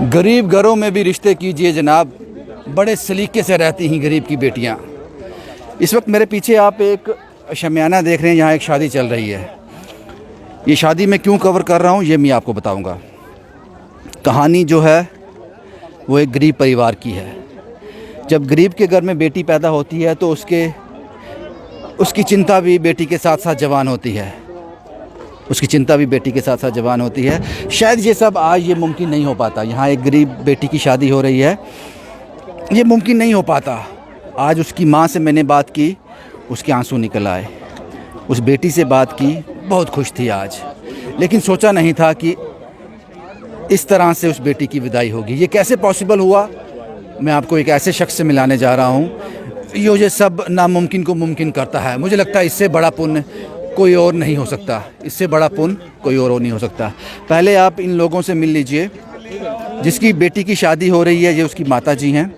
गरीब घरों में भी रिश्ते कीजिए जनाब, बड़े सलीके से रहती हैं गरीब की बेटियां। इस वक्त मेरे पीछे आप एक शमियाना देख रहे हैं, यहाँ एक शादी चल रही है। ये शादी मैं क्यों कवर कर रहा हूँ ये मैं आपको बताऊँगा। कहानी जो है वो एक गरीब परिवार की है। जब गरीब के घर में बेटी पैदा होती है तो उसकी चिंता भी बेटी के साथ साथ जवान होती है। शायद ये सब आज ये मुमकिन नहीं हो पाता। यहाँ एक गरीब बेटी की शादी हो रही है, ये मुमकिन नहीं हो पाता। आज उसकी माँ से मैंने बात की, उसके आंसू निकल आए। उस बेटी से बात की, बहुत खुश थी आज, लेकिन सोचा नहीं था कि इस तरह से उस बेटी की विदाई होगी। ये कैसे पॉसिबल हुआ? मैं आपको एक ऐसे शख्स से मिलाने जा रहा हूँ ये सब नामुमकिन को मुमकिन करता है। मुझे लगता है इससे बड़ा पुण्य कोई और नहीं हो सकता, इससे बड़ा पुण्य कोई और नहीं हो सकता। पहले आप इन लोगों से मिल लीजिए जिसकी बेटी की शादी हो रही है। ये उसकी माता जी हैं,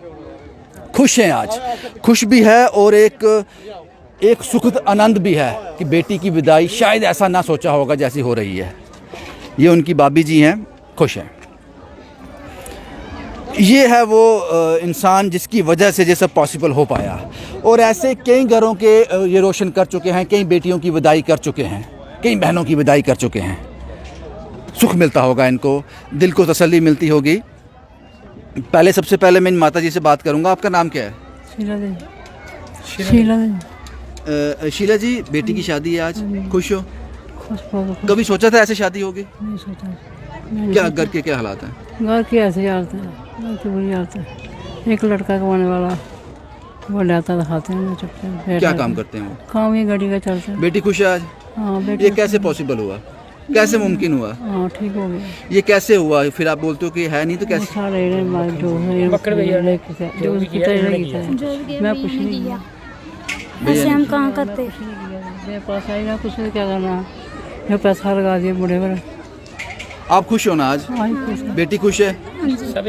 खुश हैं आज, खुश भी है और एक सुखद आनंद भी है कि बेटी की विदाई शायद ऐसा ना सोचा होगा जैसी हो रही है। ये उनकी भाभी जी हैं, खुश हैं। ये है वो इंसान जिसकी वजह से ये सब पॉसिबल हो पाया। और ऐसे कई घरों के ये रोशन कर चुके हैं, कई बेटियों की विदाई कर चुके हैं, कई बहनों की विदाई कर चुके हैं। सुख मिलता होगा इनको, दिल को तसल्ली मिलती होगी। पहले सबसे पहले मैं इन माता जी से बात करूंगा। आपका नाम क्या है? शीला जी, बेटी की शादी है आज, खुश हो? कभी सोचा था ऐसे शादी होगी? नहीं सोचा। क्या घर के क्या हालात हैं? घर की ऐसी हालत है, घर की बुरी हालत है। एक लड़का कमाने वाला, वो लाता था, खाते हैं चुपचाप। क्या काम करते हैं वो? काम ये गाड़ी का चलता है। बेटी खुश है आज? हाँ बेटी। ये कैसे पॉसिबल हुआ, कैसे मुमकिन हुआ? हाँ ठीक हो गया। ये कैसे हुआ? फिर आप बोलते हो कि है नहीं तो कैसे? सारे जो है मैं कुछ नहीं किया, ऐसे हम कहाँ करते। मेरे पास आई ना कुछ नहीं, क्या करना, मैं पैसा लगा दिया बड़े बड़े। आप खुश हो ना आज? बेटी खुश है?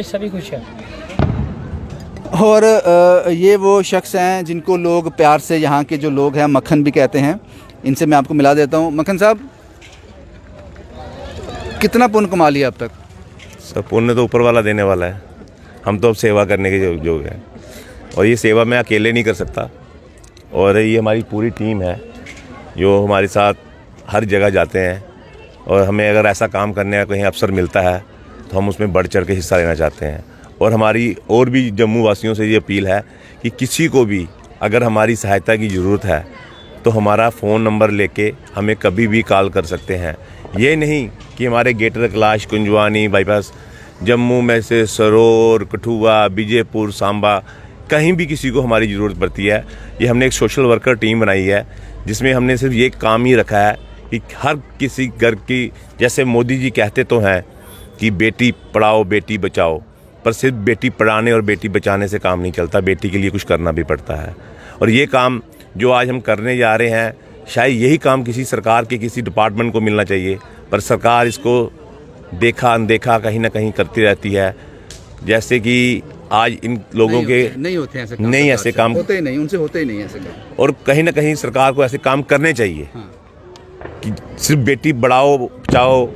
सभी खुश है। और ये वो शख्स हैं जिनको लोग प्यार से, यहाँ के जो लोग हैं मक्खन भी कहते हैं। इनसे मैं आपको मिला देता हूँ। मक्खन साहब, कितना पुण्य कमा लिया अब तक? सब पुण्य तो ऊपर वाला देने वाला है, हम तो अब सेवा करने के योग है। और ये सेवा मैं अकेले नहीं कर सकता, और ये हमारी पूरी टीम है जो हमारे साथ हर जगह जाते हैं। और हमें अगर ऐसा काम करने का कहीं अवसर मिलता है तो हम उसमें बढ़ चढ़ के हिस्सा लेना चाहते हैं। और हमारी और भी जम्मू वासियों से ये अपील है कि किसी को भी अगर हमारी सहायता की ज़रूरत है तो हमारा फ़ोन नंबर लेके हमें कभी भी कॉल कर सकते हैं। ये नहीं कि हमारे गेटर कैलाश, कुंजवानी बाईपास, जम्मू में से सरोर, कठुआ, बीजेपुर, सांबा, कहीं भी किसी को हमारी ज़रूरत पड़ती है, ये हमने एक सोशल वर्कर टीम बनाई है जिसमें हमने सिर्फ ये काम ही रखा है कि हर किसी घर की, जैसे मोदी जी कहते तो हैं कि बेटी पढ़ाओ बेटी बचाओ, पर सिर्फ बेटी पढ़ाने और बेटी बचाने से काम नहीं चलता, बेटी के लिए कुछ करना भी पड़ता है। और ये काम जो आज हम करने जा रहे हैं, शायद यही काम किसी सरकार के किसी डिपार्टमेंट को मिलना चाहिए, पर सरकार इसको देखा अनदेखा कहीं ना कहीं करती रहती है। जैसे कि आज इन लोगों के नहीं होते ऐसे काम, नहीं ऐसे काम होते ही नहीं, उनसे होते ही नहीं ऐसे काम। और कहीं ना कहीं सरकार को ऐसे काम करने चाहिए। हाँ। कि सिर्फ बेटी बढ़ाओ बचाओ,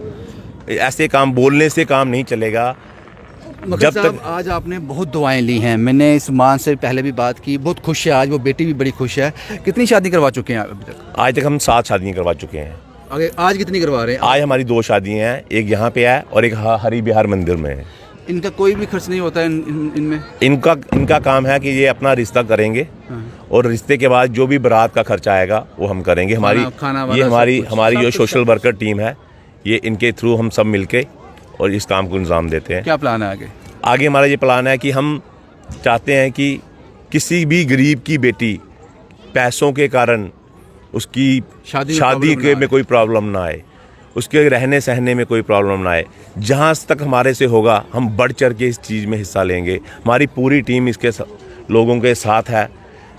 ऐसे काम बोलने से काम नहीं चलेगा। जब तक आज आपने बहुत दुआएं ली हैं, मैंने इस मां से पहले भी बात की, बहुत खुश है आज, वो बेटी भी बड़ी खुश है। कितनी शादी करवा चुके हैं अभी तक? आज तक हम 7 शादियाँ करवा चुके हैं। आगे आज कितनी करवा रहे हैं? आज हमारी 2 शादियाँ हैं, एक यहाँ पे है और एक हरि बिहार मंदिर में है। इनका कोई भी खर्च नहीं होता है इनमें? इनका काम है कि ये अपना रिश्ता करेंगे। हाँ। और रिश्ते के बाद जो भी बारात का खर्चा आएगा वो हम करेंगे। हमारी जो सोशल वर्कर टीम है, ये इनके थ्रू हम सब मिलके और इस काम को अंजाम देते हैं। क्या प्लान है आगे? आगे हमारा ये प्लान है कि हम चाहते हैं कि किसी भी गरीब की बेटी पैसों के कारण उसकी शादी में कोई प्रॉब्लम ना आए, उसके रहने सहने में कोई प्रॉब्लम ना आए। जहाँ तक हमारे से होगा हम बढ़ चढ़ के इस चीज़ में हिस्सा लेंगे। हमारी पूरी टीम इसके लोगों के साथ है।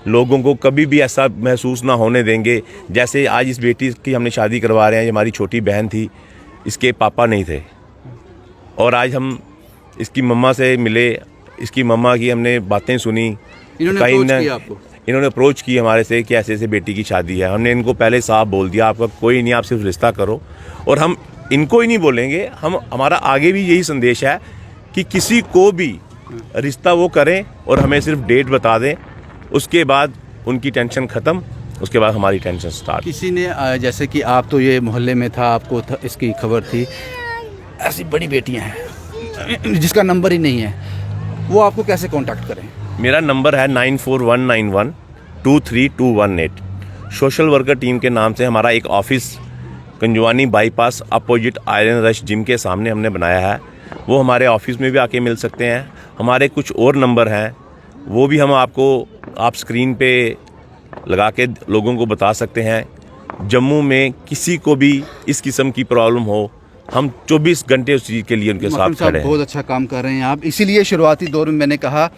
लोगों को कभी भी ऐसा महसूस ना होने देंगे। जैसे आज इस बेटी की हमने शादी करवा रहे हैं, ये हमारी छोटी बहन थी, इसके पापा नहीं थे, और आज हम इसकी मम्मा से मिले, इसकी मम्मा की हमने बातें सुनी। इन्होंने अप्रोच की हमारे से कि ऐसे ऐसे बेटी की शादी है। हमने इनको पहले साफ बोल दिया, आपका कोई नहीं, आप सिर्फ रिश्ता करो। और हम इनको ही नहीं बोलेंगे, हमारा आगे भी यही संदेश है कि किसी को भी रिश्ता वो करें और हमें सिर्फ डेट बता दें, उसके बाद उनकी टेंशन ख़त्म, उसके बाद हमारी टेंशन स्टार्ट। किसी ने जैसे कि आप तो ये मोहल्ले में था, आपको इसकी खबर थी, ऐसी बड़ी बेटियां हैं जिसका नंबर ही नहीं है, वो आपको कैसे कांटेक्ट करें? मेरा नंबर है 9419123218। सोशल वर्कर टीम के नाम से हमारा एक ऑफिस कंजवानी bypass opposite iron rush gym के सामने हमने बनाया है। वो हमारे ऑफिस में भी आके मिल सकते हैं। हमारे कुछ और नंबर हैं, वो भी हम आपको आप स्क्रीन पे लगा के लोगों को बता सकते हैं। जम्मू में किसी को भी इस किस्म की प्रॉब्लम हो, हम 24 घंटे उस चीज़ के लिए उनके साथ खड़े हैं। बहुत अच्छा काम कर रहे हैं आप। इसीलिए शुरुआती दौर में मैंने कहा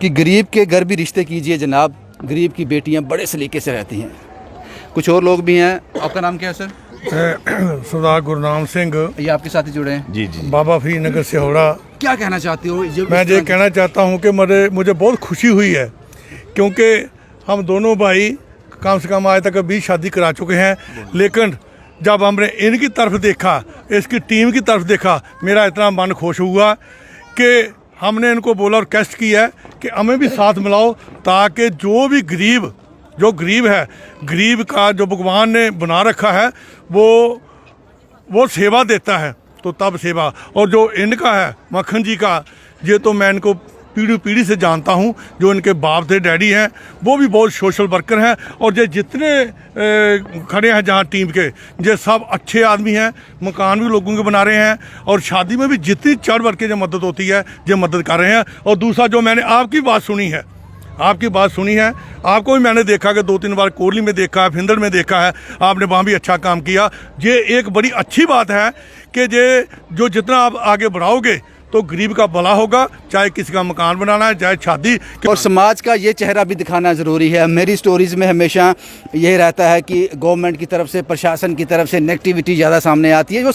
कि गरीब के घर भी रिश्ते कीजिए जनाब, गरीब की बेटियां बड़े सलीके से रहती हैं। कुछ और लोग भी हैं। आपका नाम क्या है सर? सरदार गुरनाम सिंह, ये आपके साथ ही जुड़े हैं? जी जी। बाबा फरीद नगर सिहोड़ा। क्या कहना चाहते हो? मैं ये कहना चाहता हूँ कि मुझे बहुत खुशी हुई है, क्योंकि हम दोनों भाई कम से कम आज तक 20 शादी करा चुके हैं, लेकिन जब हमने इनकी तरफ देखा, इसकी टीम की तरफ देखा, मेरा इतना मन खुश हुआ कि हमने इनको बोला और रिक्वेस्ट किया है कि हमें भी साथ मिलाओ, ताकि जो भी गरीब है, गरीब का जो भगवान ने बना रखा है वो सेवा देता है, तो तब सेवा। और जो इनका है मक्खन जी का, ये तो मैं इनको पीढ़ी से जानता हूँ, जो इनके बाप थे, डैडी हैं, वो भी बहुत सोशल वर्कर हैं। और ये जितने खड़े हैं जहाँ टीम के, ये सब अच्छे आदमी हैं, मकान भी लोगों के बना रहे हैं, और शादी में भी जितनी चढ़ बढ़ के जो मदद होती है ये मदद कर रहे हैं। और दूसरा, जो मैंने आपकी बात सुनी है, आपको भी मैंने देखा कि 2-3 बार कोरली में देखा है, फिंदड़ में देखा है, आपने वहाँ भी अच्छा काम किया। ये एक बड़ी अच्छी बात है कि ये जो जितना आप आगे बढ़ाओगे तो गरीब का भला होगा, चाहे किसी का मकान बनाना है, चाहे शादी। और समाज का ये चेहरा भी दिखाना ज़रूरी है। मेरी स्टोरीज़ में हमेशा यही रहता है कि गवर्नमेंट की तरफ से, प्रशासन की तरफ से नेगेटिविटी ज़्यादा सामने आती है। जो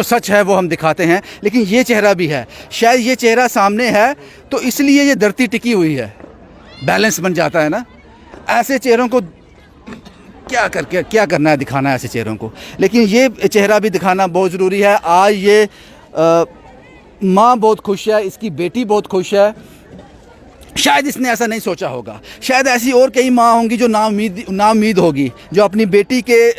सच है वो हम दिखाते हैं, लेकिन ये चेहरा भी है। शायद ये चेहरा सामने है तो इसलिए ये धरती टिकी हुई है, बैलेंस बन जाता है ना। ऐसे चेहरों को क्या करना है, दिखाना है ऐसे चेहरों को, लेकिन ये चेहरा भी दिखाना बहुत ज़रूरी है। आज ये माँ बहुत खुश है, इसकी बेटी बहुत खुश है। शायद इसने ऐसा नहीं सोचा होगा, शायद ऐसी और कई माँ होंगी जो नाउम्मीद होगी, जो अपनी बेटी के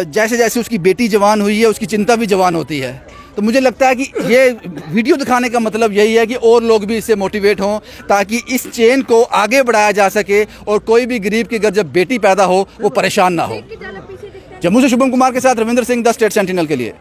जैसे जैसे उसकी बेटी जवान हुई है, उसकी चिंता भी जवान होती है। तो मुझे लगता है कि ये वीडियो दिखाने का मतलब यही है कि और लोग भी इससे मोटिवेट हों, ताकि इस चेन को आगे बढ़ाया जा सके और कोई भी गरीब के घर जब बेटी पैदा हो वो परेशान ना हो। जम्मू से शुभम कुमार के साथ Ravindra Singh, the state sentinel के लिए।